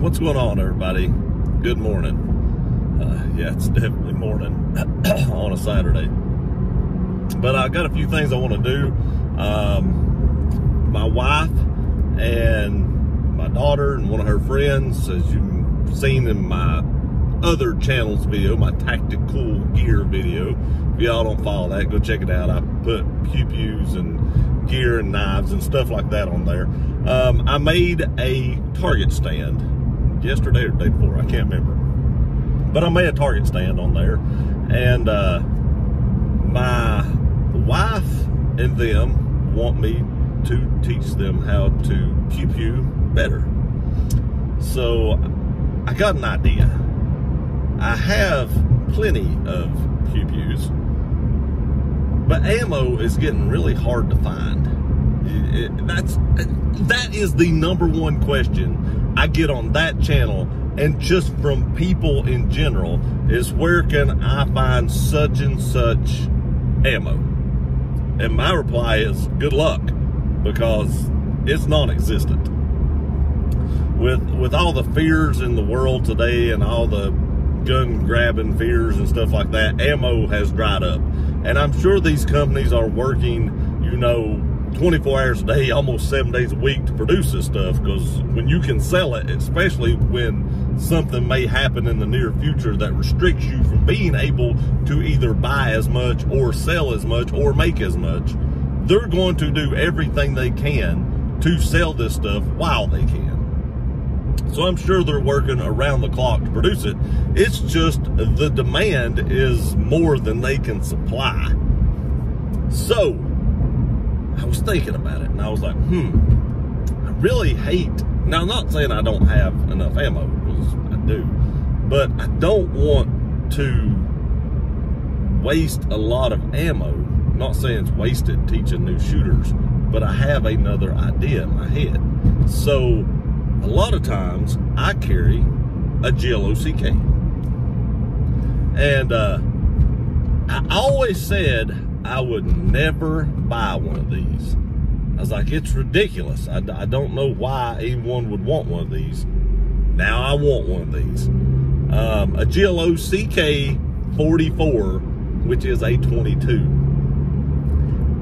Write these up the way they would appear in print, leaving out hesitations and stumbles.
What's going on, everybody? Good morning. Yeah, it's definitely morning on a Saturday. But I got a few things I want to do. My wife and my daughter and one of her friends, as you've seen in my other channel's video, my Tactical Gear video. If y'all don't follow that, go check it out. I put pew-pews and gear and knives and stuff like that on there. I made a target stand yesterday or the day before, I can't remember. But I made a target stand on there, and my wife and them want me to teach them how to pew-pew better. So I got an idea. I have plenty of pew-pews, but ammo is getting really hard to find. That is the #1 question I get on that channel, and just from people in general, is where can I find such and such ammo? And my reply is good luck, because it's non-existent. With all the fears in the world today and all the gun grabbing fears and stuff like that, ammo has dried up. And I'm sure these companies are working, you know, 24 hours a day, almost 7 days a week to produce this stuff, because when you can sell it, especially when something may happen in the near future that restricts you from being able to either buy as much or sell as much or make as much, they're going to do everything they can to sell this stuff while they can. So I'm sure they're working around the clock to produce it. It's just the demand is more than they can supply. So I was thinking about it, and I was like, I really hate, now I'm not saying I don't have enough ammo, because I do, but I don't want to waste a lot of ammo. I'm not saying it's wasted teaching new shooters, but I have another idea in my head. So a lot of times I carry a GLOCK, and I always said I would never buy one of these. I was like, it's ridiculous. I don't know why anyone would want one of these. Now I want one of these. A GLOCK 44, which is a 22.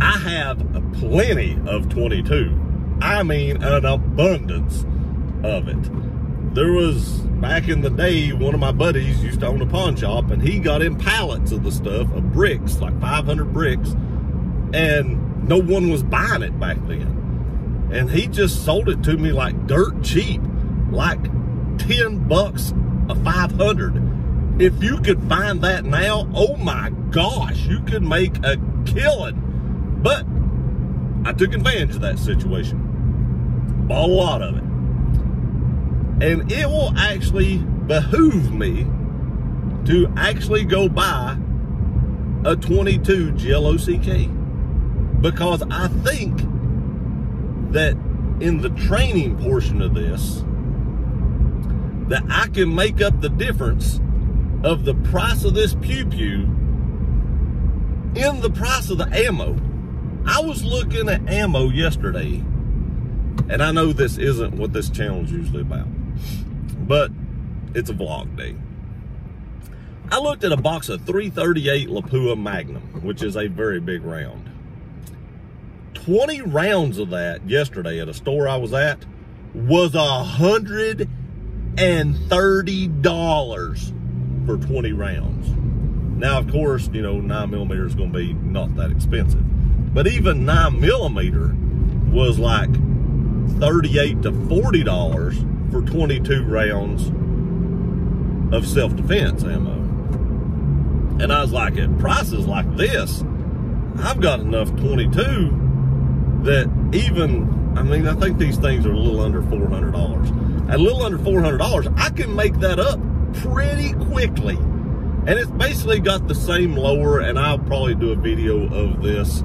I have plenty of 22. I mean, an abundance of it. There was, back in the day, one of my buddies used to own a pawn shop, and he got in pallets of the stuff, of bricks, like 500 bricks, and no one was buying it back then. And he just sold it to me like dirt cheap, like 10 bucks a 500. If you could find that now, oh my gosh, you could make a killing. But I took advantage of that situation. Bought a lot of it. And it will actually behoove me to actually go buy a 22 GLOCK, because I think that in the training portion of this, that I can make up the difference of the price of this pew-pew in the price of the ammo. I was looking at ammo yesterday, and I know this isn't what this channel is usually about, but it's a vlog day. I looked at a box of 338 Lapua Magnum, which is a very big round. 20 rounds of that yesterday at a store I was at was $130 for 20 rounds. Now, of course, you know, 9mm is going to be not that expensive, but even 9mm was like $38 to $40 for 22 rounds of self-defense ammo. And I was like, at prices like this, I've got enough 22 that even, I mean, I think these things are a little under $400. At a little under $400, I can make that up pretty quickly. And it's basically got the same lower, and I'll probably do a video of this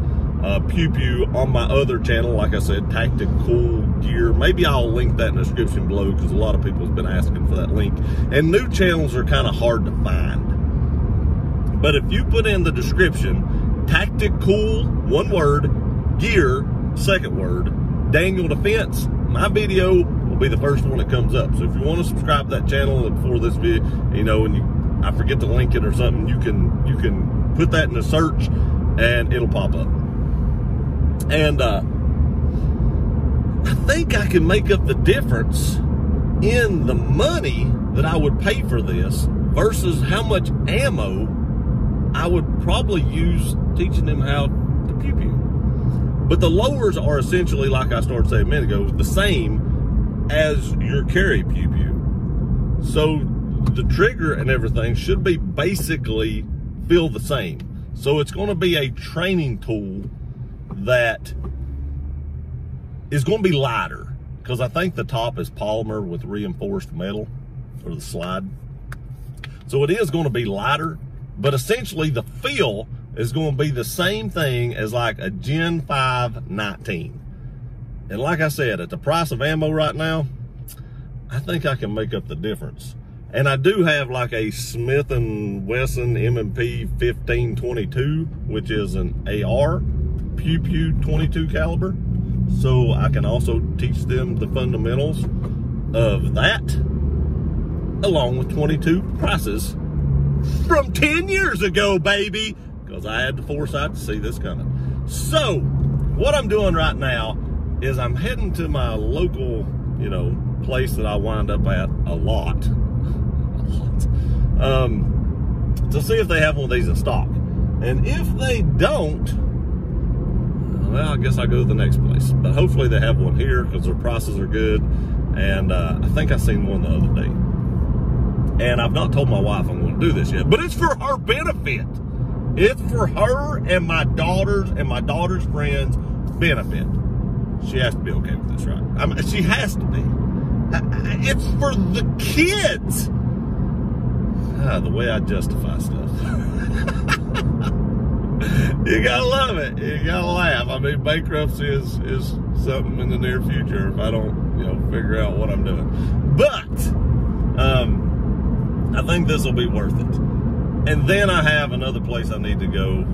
pew-pew on my other channel, like I said, Tactical Gear. Maybe I'll link that in the description below, because a lot of people have been asking for that link. And new channels are kind of hard to find. But if you put in the description, Tactical, one word, Gear, second word, Daniel Defense, my video will be the first one that comes up. So if you want to subscribe to that channel before this video, you know, and I forget to link it or something, you can put that in a search and it'll pop up. And I think I can make up the difference in the money that I would pay for this versus how much ammo I would probably use teaching them how to pew-pew. But the lowers are essentially, like I started saying a minute ago, the same as your carry pew-pew. So the trigger and everything should be basically feel the same. So it's going to be a training tool that is going to be lighter, because I think the top is polymer with reinforced metal for the slide. So it is going to be lighter, but essentially the feel is going to be the same thing as like a Gen 5 19. And like I said, at the price of ammo right now, I think I can make up the difference. And I do have like a Smith & Wesson M&P 1522, which is an AR pew-pew 22 caliber. So I can also teach them the fundamentals of that, along with 22 prices from 10 years ago, baby, because I had the foresight to see this coming. So what I'm doing right now is I'm heading to my local, you know, place that I wind up at a lot, to see if they have one of these in stock. And if they don't, well, I guess I go to the next place. But hopefully they have one here, because their prices are good. And I think I seen one the other day. And I've not told my wife I'm going to do this yet, but it's for her benefit. It's for her and my daughter's friends' benefit. She has to be okay with this, right? I mean, she has to be. It's for the kids. The way I justify stuff. You gotta love it. You gotta laugh. I mean, bankruptcy is something in the near future if I don't, you know, figure out what I'm doing. But I think this will be worth it. And then I have another place I need to go.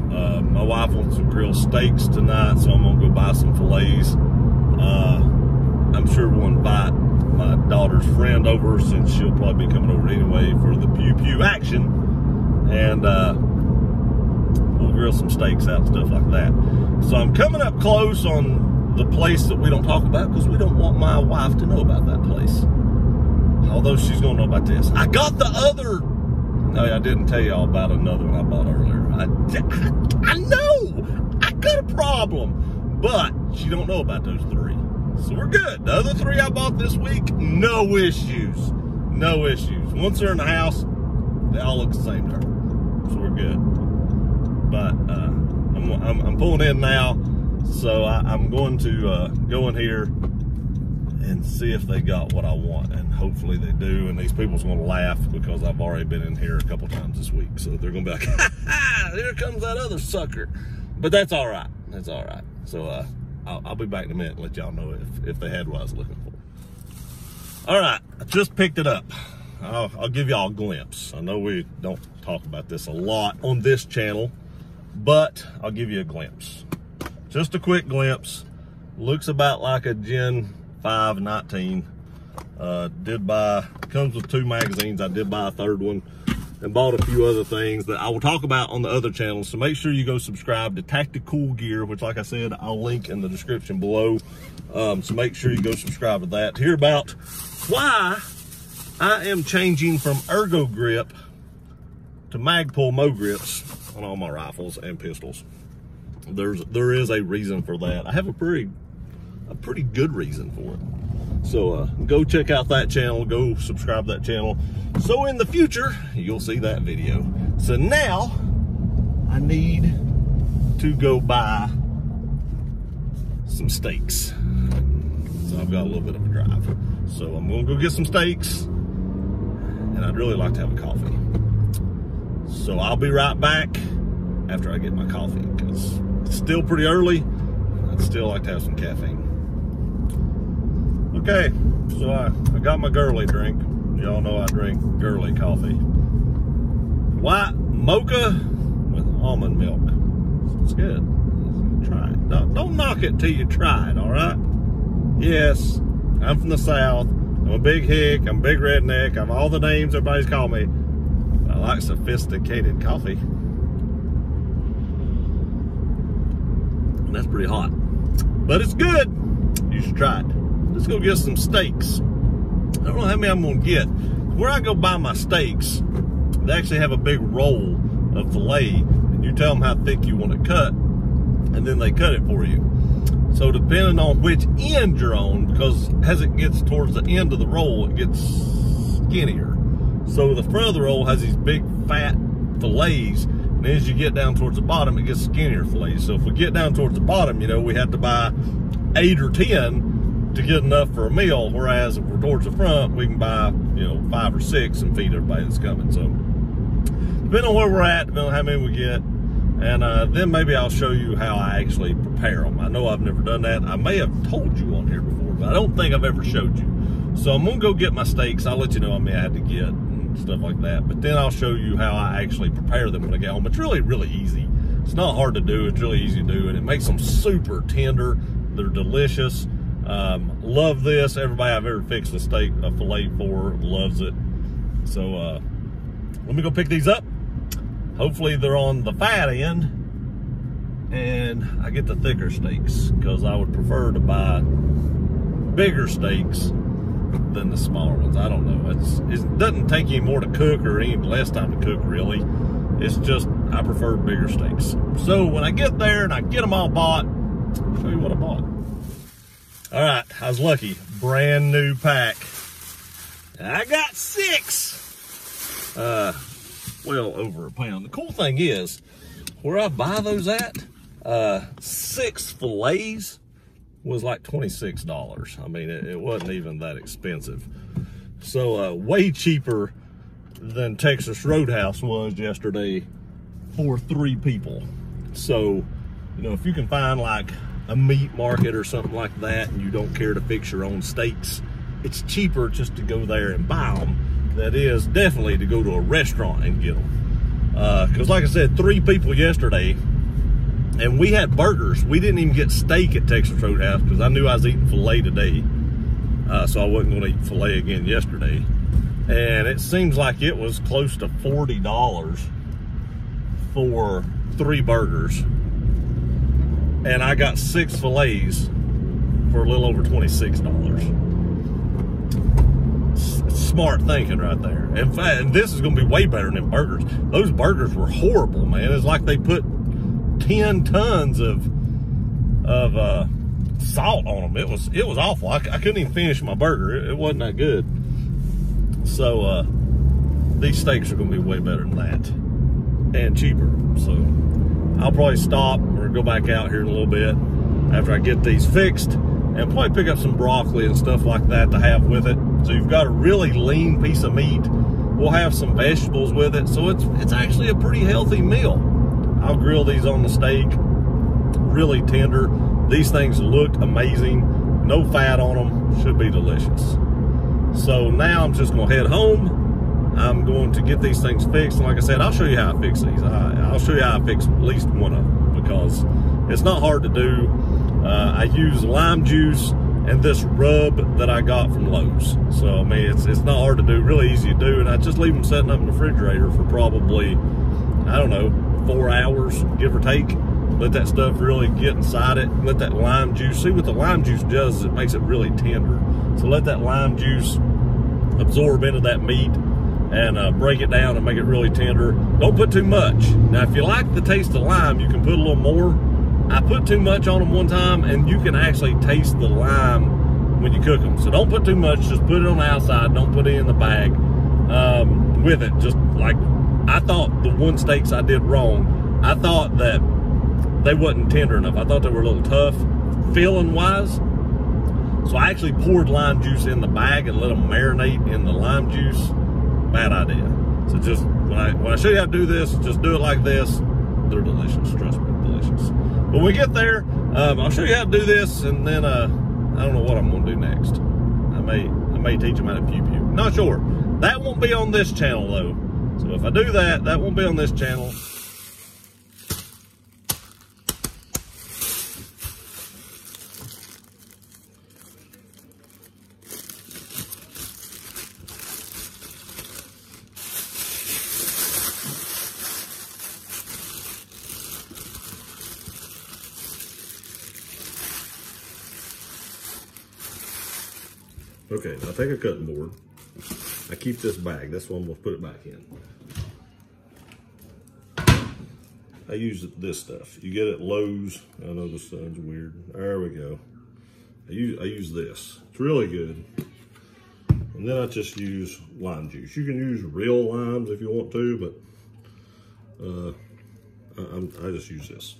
My wife wants to grill steaks tonight, so I'm gonna go buy some fillets. I'm sure we'll invite my daughter's friend over, since she'll probably be coming over anyway for the pew-pew action. And we'll grill some steaks out and stuff like that. So I'm coming up close on the place that we don't talk about, because we don't want my wife to know about that place. Although she's gonna know about this. I got the other, no, I didn't tell y'all about another one I bought earlier. I know, I got a problem, but she don't know about those three. So we're good. The other three I bought this week, no issues. No issues. Once they're in the house, they all look the same to her. So we're good. But I'm pulling in now, so I'm going to go in here and see if they got what I want, and hopefully they do. And these people's going to laugh, because I've already been in here a couple times this week, so they're going to be like, ha ha, here comes that other sucker. But that's all right. That's all right. So I'll be back in a minute and let y'all know if they had what I was looking for. All right, I just picked it up. I'll give y'all a glimpse. I know we don't talk about this a lot on this channel, but I'll give you a glimpse. Just a quick glimpse. Looks about like a Gen 5 19. Did buy, comes with 2 magazines. I did buy a third one, and bought a few other things that I will talk about on the other channels. So make sure you go subscribe to Tactical Gear, which, like I said, I'll link in the description below. So make sure you go subscribe to that to hear about why I am changing from Ergo Grip to Magpul Mo grips on all my rifles and pistols. There is a reason for that. I have a pretty good reason for it. So go check out that channel, go subscribe to that channel, so in the future you'll see that video. So now I need to go buy some steaks. So I've got a little bit of a drive. So I'm gonna go get some steaks, and I'd really like to have a coffee. So I'll be right back after I get my coffee, because it's still pretty early. I'd still like to have some caffeine. Okay, so I got my girly drink. Y'all know I drink girly coffee. White mocha with almond milk. It's good. Try it. Don't knock it till you try it, all right? Yes, I'm from the South. I'm a big hick, I'm a big redneck, I'm all the names everybody's called me. I like sophisticated coffee. And that's pretty hot. But it's good. You should try it. Let's go get some steaks. I don't know how many I'm gonna get. Where I go buy my steaks, they actually have a big roll of filet, and you tell them how thick you want it cut, and then they cut it for you. So depending on which end you're on, because as it gets towards the end of the roll, it gets skinnier. So the front of the roll has these big fat fillets, and as you get down towards the bottom, it gets skinnier fillets. So if we get down towards the bottom, you know, we have to buy 8 or 10 to get enough for a meal, whereas if we're towards the front, we can buy, you know, 5 or 6 and feed everybody that's coming. So depending on where we're at, depending on how many we get, and then maybe I'll show you how I actually prepare them. I know I've never done that. I may have told you on here before, but I don't think I've ever showed you. So I'm gonna go get my steaks. I'll let you know how many I had to get and stuff like that. But then I'll show you how I actually prepare them when I get home. It's really, really easy. It's not hard to do. It's really easy to do, and it makes them super tender. They're delicious. Love this. Everybody I've ever fixed a filet for loves it. So let me go pick these up. Hopefully they're on the fat end, and I get the thicker steaks, because I would prefer to buy bigger steaks than the smaller ones. I don't know. It doesn't take any more to cook or any less time to cook, really. It's just I prefer bigger steaks. So when I get there and I get them all bought, I'll show you what I bought. All right, I was lucky. Brand new pack. I got 6. Well over a pound. The cool thing is, where I buy those at, 6 fillets was like $26. I mean, it wasn't even that expensive. So way cheaper than Texas Roadhouse was yesterday for 3 people. So, you know, if you can find like a meat market or something like that, and you don't care to fix your own steaks, it's cheaper just to go there and buy them. That is definitely to go to a restaurant and get them. Because like I said, 3 people yesterday, and we had burgers. We didn't even get steak at Texas Roadhouse because I knew I was eating filet today. So I wasn't going to eat filet again yesterday. And it seems like it was close to $40 for 3 burgers. And I got 6 fillets for a little over $26. Smart thinking right there. In fact, this is going to be way better than burgers. Those burgers were horrible, man. It's like they put 10 tons of salt on them. It was awful. I couldn't even finish my burger. It wasn't that good. So these steaks are going to be way better than that and cheaper. So I'll probably stop or go back out here in a little bit after I get these fixed, and probably pick up some broccoli and stuff like that to have with it. So you've got a really lean piece of meat. We'll have some vegetables with it. So it's actually a pretty healthy meal. I'll grill these on the steak, really tender. These things look amazing. No fat on them, should be delicious. So now I'm just gonna head home. I'm going to get these things fixed. And like I said, I'll show you how I fix these. I'll show you how I fix at least one of them, because it's not hard to do. I use lime juice and this rub that I got from Lowe's. So, I mean, it's not hard to do, really easy to do. And I just leave them setting up in the refrigerator for probably, I don't know, 4 hours, give or take. Let that stuff really get inside it. Let that lime juice, see what the lime juice does is it makes it really tender. So let that lime juice absorb into that meat and break it down and make it really tender. Don't put too much. Now, if you like the taste of lime, you can put a little more. I put too much on them one time, and you can actually taste the lime when you cook them. So don't put too much. Just put it on the outside. Don't put it in the bag with it. Just like, I thought the one steaks I did wrong, I thought that they wasn't tender enough. I thought they were a little tough feeling-wise. So I actually poured lime juice in the bag and let them marinate in the lime juice. Bad idea. So just, when I show you how to do this, just do it like this. They're delicious, trust me, delicious. But when we get there, I'll show you how to do this, and then I don't know what I'm gonna do next. I may teach them how to pew pew. Not sure. That won't be on this channel though. So if I do that, that won't be on this channel. Okay, now take a cutting board. I keep this bag. That's one we'll put it back in. I use this stuff. You get it at Lowe's. I know this sounds weird. There we go. I use this. It's really good. And then I just use lime juice. You can use real limes if you want to, but I just use this.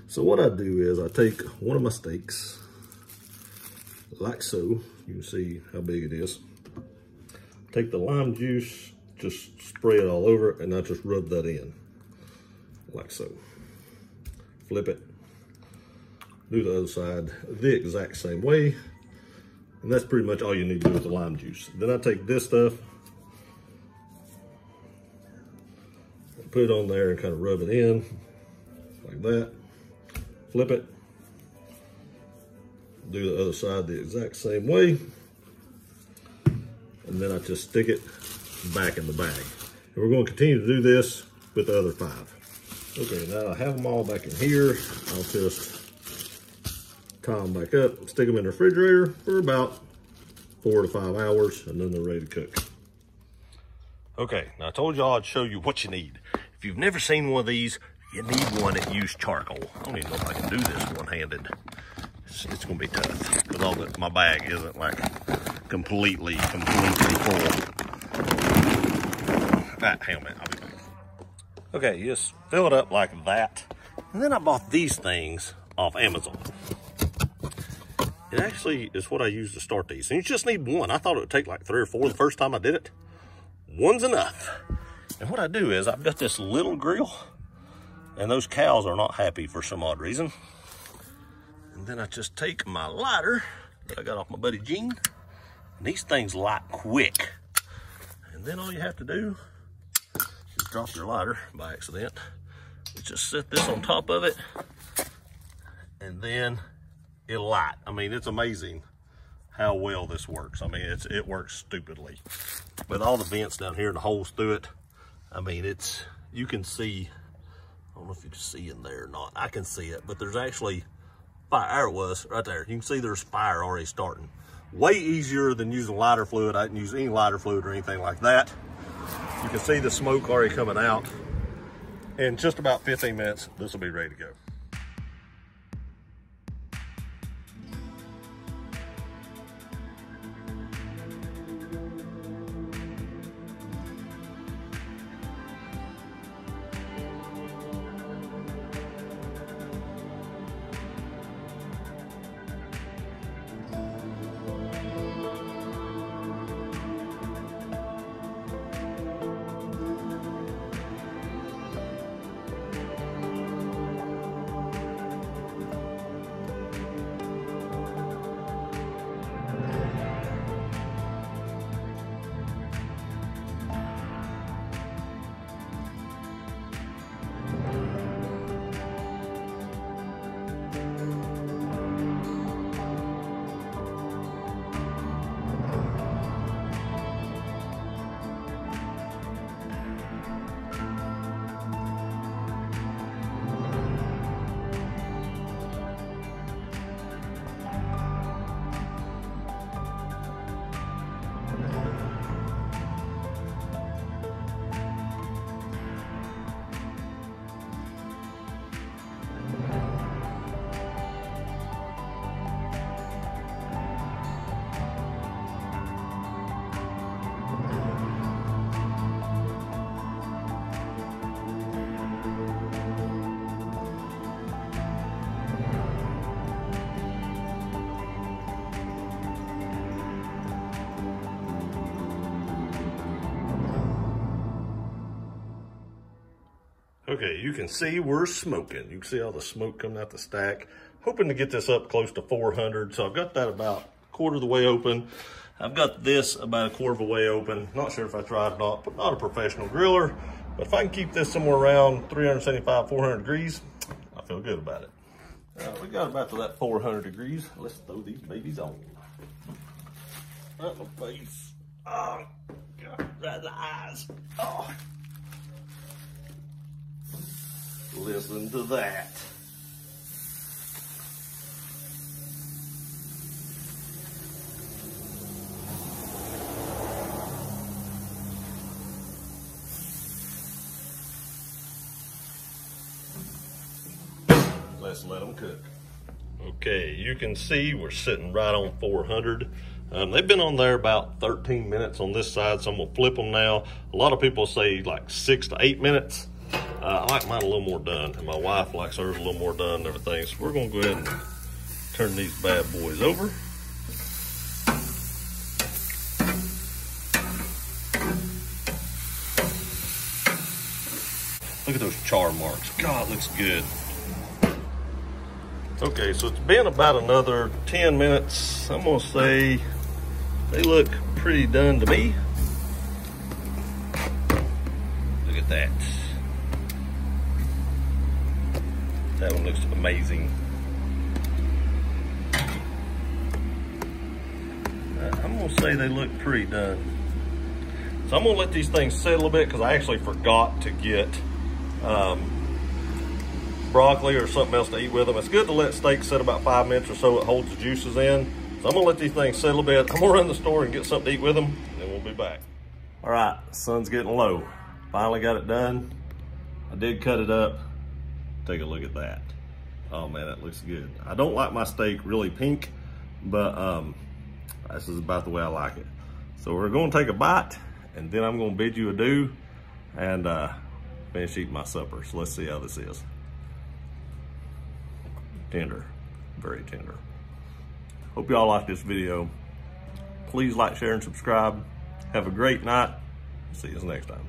So what I do is I take one of my steaks, like so. You can see how big it is. Take the lime juice, just spray it all over it, and I just rub that in, like so. Flip it. Do the other side the exact same way. And that's pretty much all you need to do with the lime juice. Then I take this stuff, put it on there and kind of rub it in, like that. Flip it. Do the other side the exact same way. And then I just stick it back in the bag. And we're going to continue to do this with the other 5. Okay, now I have them all back in here. I'll just tie them back up, stick them in the refrigerator for about 4 to 5 hours, and then they're ready to cook. Okay, now I told y'all I'd show you what you need. If you've never seen one of these, you need one that uses charcoal. I don't even know if I can do this one-handed. It's gonna be tough, because my bag isn't like completely full. Hang on a minute, I'll be back. Okay, you just fill it up like that. And then I bought these things off Amazon. It actually is what I use to start these. And you just need one. I thought it would take like 3 or 4 the first time I did it. One's enough. And what I do is I've got this little grill, and those cows are not happy for some odd reason. And then I just take my lighter that I got off my buddy Gene, and these things light quick. And then all you have to do is drop your lighter by accident. You just set this on top of it, and then it'll light. I mean, it's amazing how well this works. I mean, it works stupidly. With all the vents down here and the holes through it, I mean, you can see, I don't know if you can see in there or not. I can see it, but there's actually fire. There it was, right there. You can see there's fire already starting. Way easier than using lighter fluid. I didn't use any lighter fluid or anything like that. You can see the smoke already coming out. In just about 15 minutes, this will be ready to go. Okay, you can see we're smoking. You can see all the smoke coming out the stack. Hoping to get this up close to 400. So I've got that about a quarter of the way open. I've got this about a quarter of the way open. Not sure if I tried or not, but not a professional griller. But if I can keep this somewhere around 375, 400 degrees, I feel good about it. We got about to that 400 degrees. Let's throw these babies on. Right in the face. Oh, God, right in the eyes. Oh. Listen to that. let's let them cook. Okay, you can see we're sitting right on 400. They've been on there about 13 minutes on this side, so I'm gonna flip them now. A lot of people say like 6 to 8 minutes. I like mine a little more done, and my wife likes hers a little more done and everything. So we're gonna go ahead and turn these bad boys over. Look at those char marks. God, it looks good. Okay, so it's been about another 10 minutes. I'm gonna say they look pretty done to me. Look at that. That one looks amazing. I'm gonna say they look pretty done. So I'm gonna let these things settle a bit because I actually forgot to get broccoli or something else to eat with them. It's good to let steak sit about 5 minutes or so. It holds the juices in. So I'm gonna let these things settle a bit. I'm gonna run to the store and get something to eat with them, and then we'll be back. All right, sun's getting low. Finally got it done. I did cut it up. Take a look at that. Oh man, that looks good. I don't like my steak really pink, but this is about the way I like it. So we're gonna take a bite, and then I'm gonna bid you adieu and finish eating my supper. So let's see how this is. Tender, very tender. Hope y'all like this video. Please like, share, and subscribe. Have a great night. See you next time.